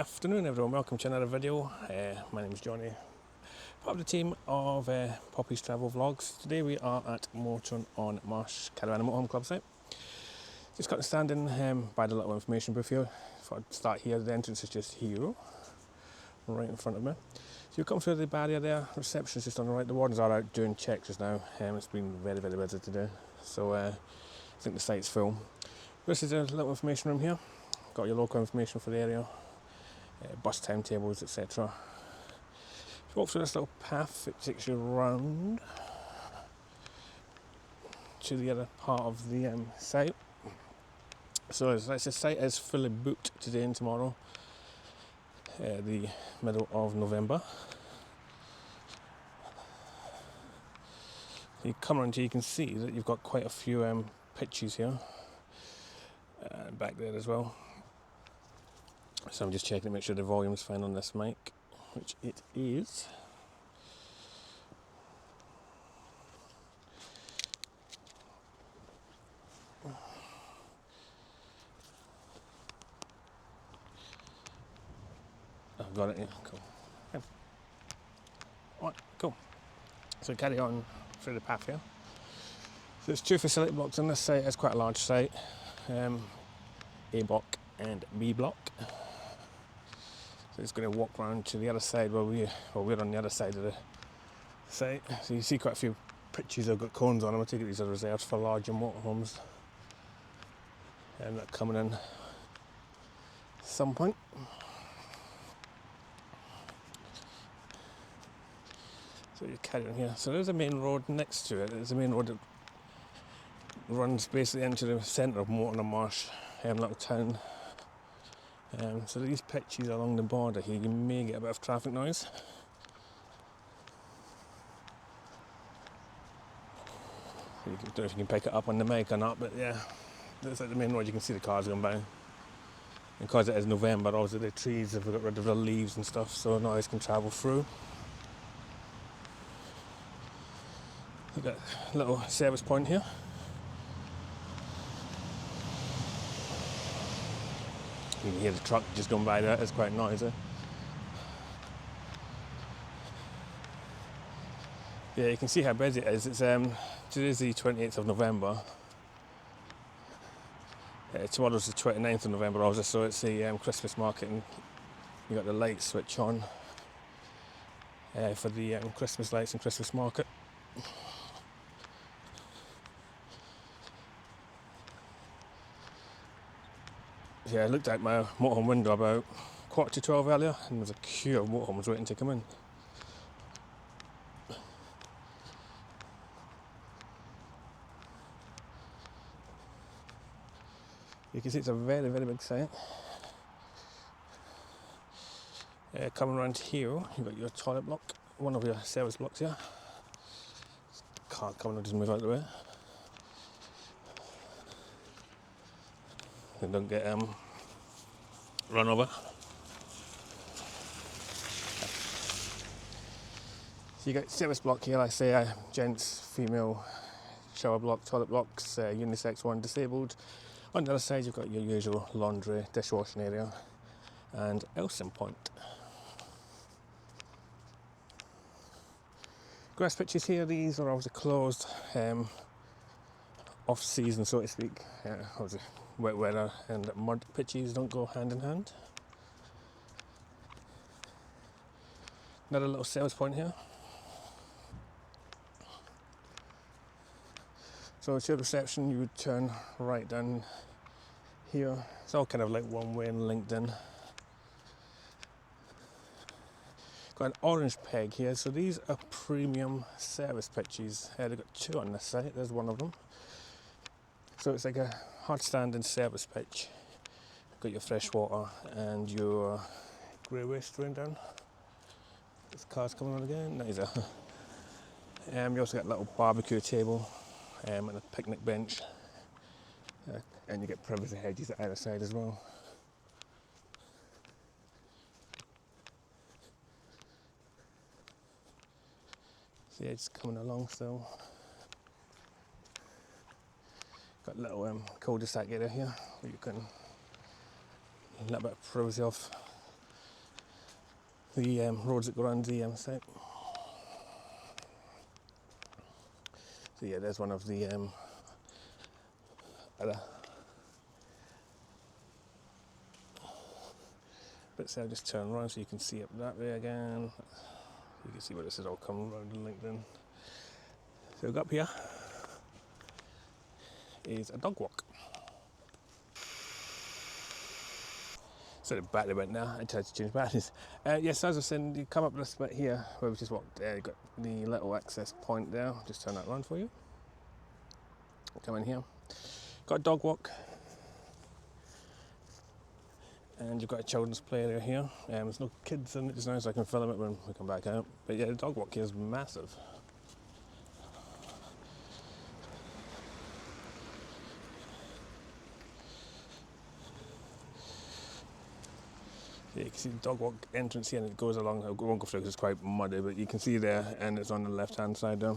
Afternoon everyone, welcome to another video. My name is Johnny, part of the team of Poppy's Travel Vlogs. Today we are at Moreton-In-Marsh Caravan and Motorhome Club site. Just got to stand in by the little information booth here. Thought I'd start here. The entrance is just here, right in front of me. So you come through the barrier there, reception is just on the right. The wardens are out doing checks just now. It's been very busy today, so I think the site's full. This is a little information room here. Got your local information for the area, bus timetables, etc. If you walk through this little path, it takes you around to the other part of the site. So as the site is fully booked today and tomorrow, the middle of November. You come around here, you can see that you've got quite a few pitches here, and back there as well. So I'm just checking to make sure the volume's fine on this mic, which it is. I've got it, yeah, cool. Yeah. Right, cool. So carry on through the path here. So there's two facility blocks on this site. It's quite a large site, A block and B block. So it's going to walk round to the other side where we're on the other side of the site. So you see quite a few pitches that have got cones on them. I take it these are reserved for larger motorhomes, and they're coming in at some point. So you carry on here. So there's a main road next to it. There's a main road that runs basically into the centre of Moreton-In-Marsh, little town. So these pitches along the border here, you may get a bit of traffic noise. I don't know if you can pick it up on the mic or not, but yeah, that's like the main road. You can see the cars going by. And because it is November, obviously the trees have got rid of the leaves and stuff, so noise can travel through. We've got a little service point here. You can hear the truck just going by there, it's quite noisy. Yeah, you can see how busy it is. It's today's the 28th of November. Tomorrow's the 29th of November, also, so it's the Christmas market, and you got the light switch on for the Christmas lights and Christmas market. Yeah, I looked out my motorhome window about 11:45 earlier, and there was a queue of motorhomes waiting to come in. You can see it's a very big site. Coming around here, you've got your toilet block, one of your service blocks here. Car coming, I'll just move out of the way. They don't get run over. So you got service block here, like I say, gents, female, shower block, toilet blocks, unisex one, disabled. On the other side you've got your usual laundry, dishwashing area, and Elson point. Grass pitches here, these are obviously closed, off season so to speak. Obviously wet weather and mud pitches don't go hand in hand. Another little service point here. So to the reception you would turn right down here. It's all kind of like one way and linked in. Got an orange peg here, so these are premium service pitches. They've got two on this site, there's one of them. So it's like a hard standing service pitch. Got your fresh water and your grey waste running down. This car's coming on again. Nice. You also got a little barbecue table and a picnic bench, and you get privacy hedges at either side as well. See, it's coming along still. Got a little cul-de-sac area here where you can a little bit of privacy off the roads that go around the site. So yeah, there's one of the other bits there. Just turn around so you can see up that way again. You can see where this is all coming around and linked in. So we've got up here is a dog walk. So the battery went now. I tried to change batteries. Yes, as I was saying, you come up this bit here where we just walked. You've got the little access point there. Just turn that around for you. Come in here. Got a dog walk. And you've got a children's play area here. There's no kids in it just now, so I can film it when we come back out. But yeah, the dog walk here is massive. Yeah, you can see the dog walk entrance here, and it goes along. I won't go through because it's quite muddy, but you can see there, and it's on the left-hand side there.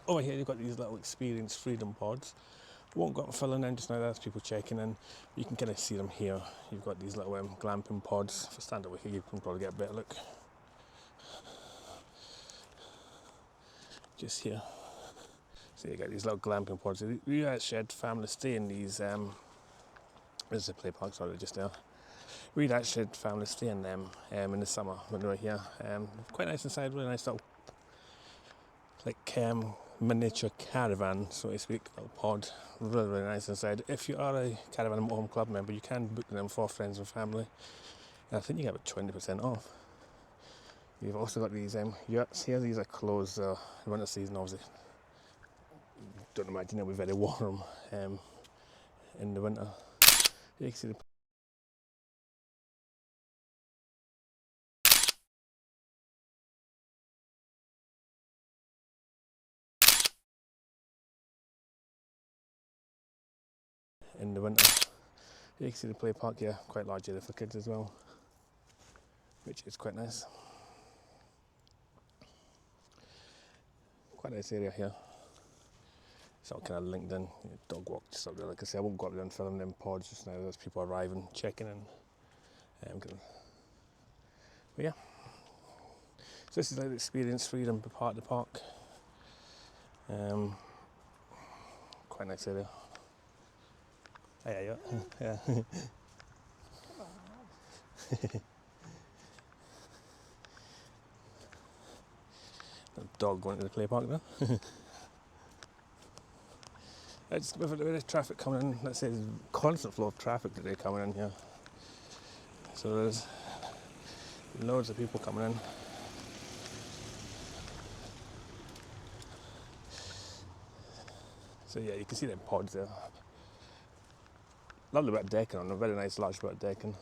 Over here, you've got these little experience freedom pods. Won't go up and fill in just now. There's people checking in. You can kind of see them here. You've got these little glamping pods. If I stand over here, you can probably get a better look. Just here. So you got these little glamping pods. We actually had family stay in these. This is a play park, sorry, just there. We'd actually had family stay in them in the summer when we were here. Quite nice inside, really nice little, like miniature caravan, so to speak, little pod. Really, really nice inside. If you are a Caravan and Motorhome Club member, you can book them for friends and family. And I think you get about 20% off. You've also got these yurts here. These are closed in winter season, obviously. Don't imagine it'll be very warm in the winter. You can see the in the winter. You can see the play park here, quite large area for kids as well, which is quite nice. Quite a nice area here. It's all kind of linked in. Dog walk just up there. Like I say, I won't go up there and film them pods just now. There's people arriving, checking in. But yeah. So this is like the experience freedom part of the park. Quite nice area. Oh, yeah, yeah. A dog going to the play park there. It's with a bit of traffic coming in. Let's say there's a constant flow of traffic today coming in here. So there's loads of people coming in. So yeah, you can see them pods there. Lovely bit of decking on, a very nice large bit of decking.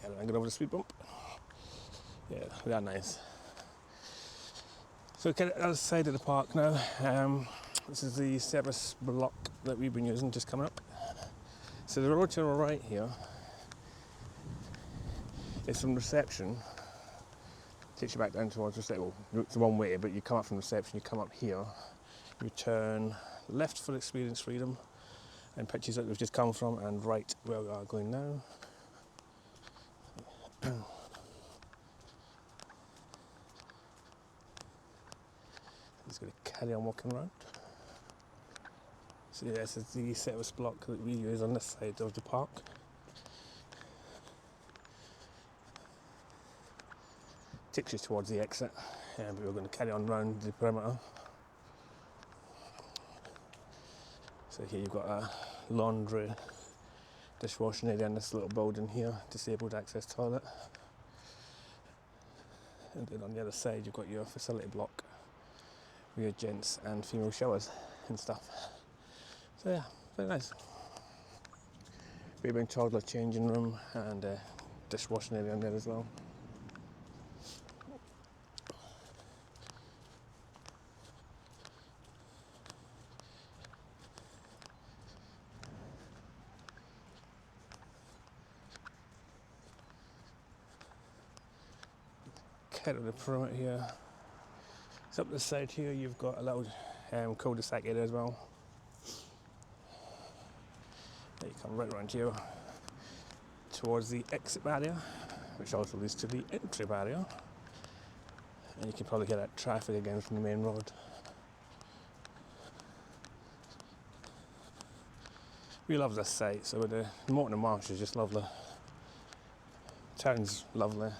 I'm going over the speed bump. Yeah, they are nice. So kind of other side of the park now. This is the service block that we've been using, just coming up. So the road to the right here is from reception. Takes you back down towards reception. Well, it's one way, but you come up from reception, you come up here, you turn left for Experience Freedom, and pitches that we've just come from, and right where we are going now. Just going to carry on walking around. So yeah, this is the service block that we use on this side of the park. Takes you towards the exit, but we're going to carry on round the perimeter. So here you've got a laundry, dishwashing area in this little building here, disabled access toilet. And then on the other side you've got your facility block with your gents and female showers and stuff. So yeah, very nice. Baby and toddler changing room and dishwashing area in there as well. Head of the perimeter here. So up the side here you've got a little cul-de-sac area as well. You Come right around here towards the exit barrier, which also leads to the entry barrier. And you can probably hear that traffic again from the main road. We love this site, so the Moreton-In-Marsh is just lovely. Town's lovely,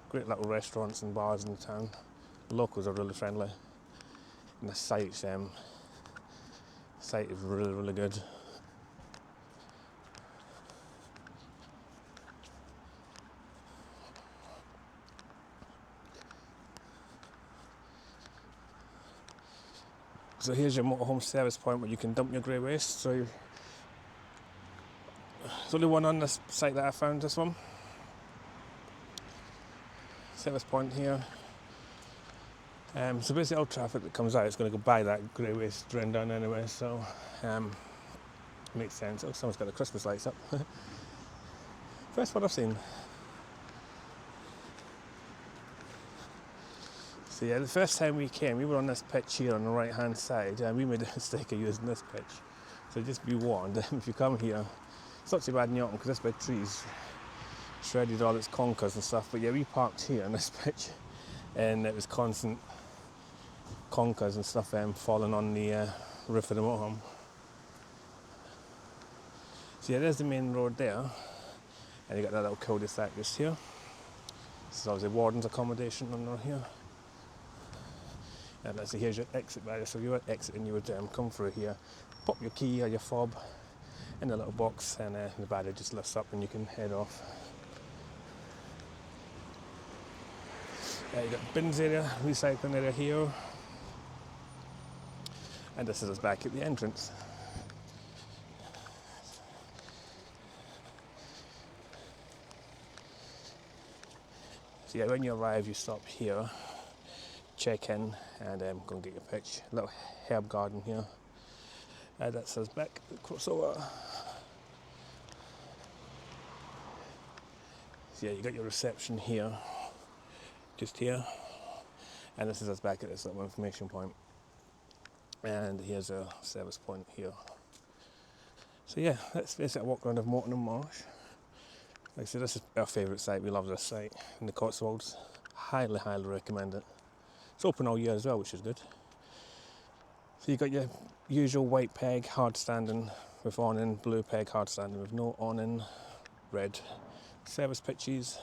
great little restaurants and bars in the town. The locals are really friendly, and the site is really, really good. So here's your motorhome service point where you can dump your grey waste. So there's only one on this site that I found, this one. Service point here. So basically all traffic that comes out is going to go by that grey waste drain down anyway, so makes sense. Oh, someone's got the Christmas lights up. First one I've seen. So yeah, the first time we came, we were on this pitch here on the right hand side, and we made a mistake of using this pitch. So just be warned, if you come here, it's not too bad in the autumn because this big tree's shredded all its conkers and stuff, but yeah, we parked here on this pitch and it was constant conkers and stuff falling on the roof of the motorhome. So yeah, there's the main road there, and you got that little cul-de-sac just here. This is obviously Warden's accommodation under here. And that's here's your exit barrier, so if you were exiting you would come through here, pop your key or your fob in the little box, and the barrier just lifts up and you can head off. You got bins area, recycling area here, and this is us back at the entrance. So yeah, when you arrive you stop here, check in, and go and get your pitch. A little herb garden here. That says back crossover. So yeah, you got your reception here, just here, and this is us back at this little information point. And here's a service point here. So yeah, that's basically a walk around of Moreton-In-Marsh. Like I said, this is our favourite site. We love this site in the Cotswolds. Highly, highly recommend it. It's open all year as well, which is good. So you've got your usual white peg, hard standing with awning, blue peg, hard standing with no awning, red service pitches.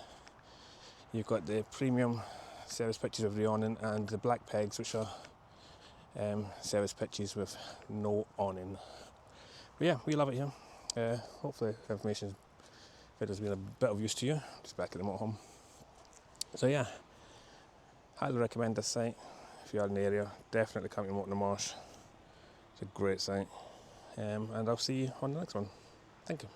You've got the premium service pitches with the awning, and the black pegs, which are service pitches with no awning. But yeah, we love it here. Hopefully the information has been a bit of use to you, just back at the motorhome. So yeah, highly recommend this site. If you're in the area, definitely come to Moreton-In-Marsh. It's a great site. And I'll see you on the next one. Thank you.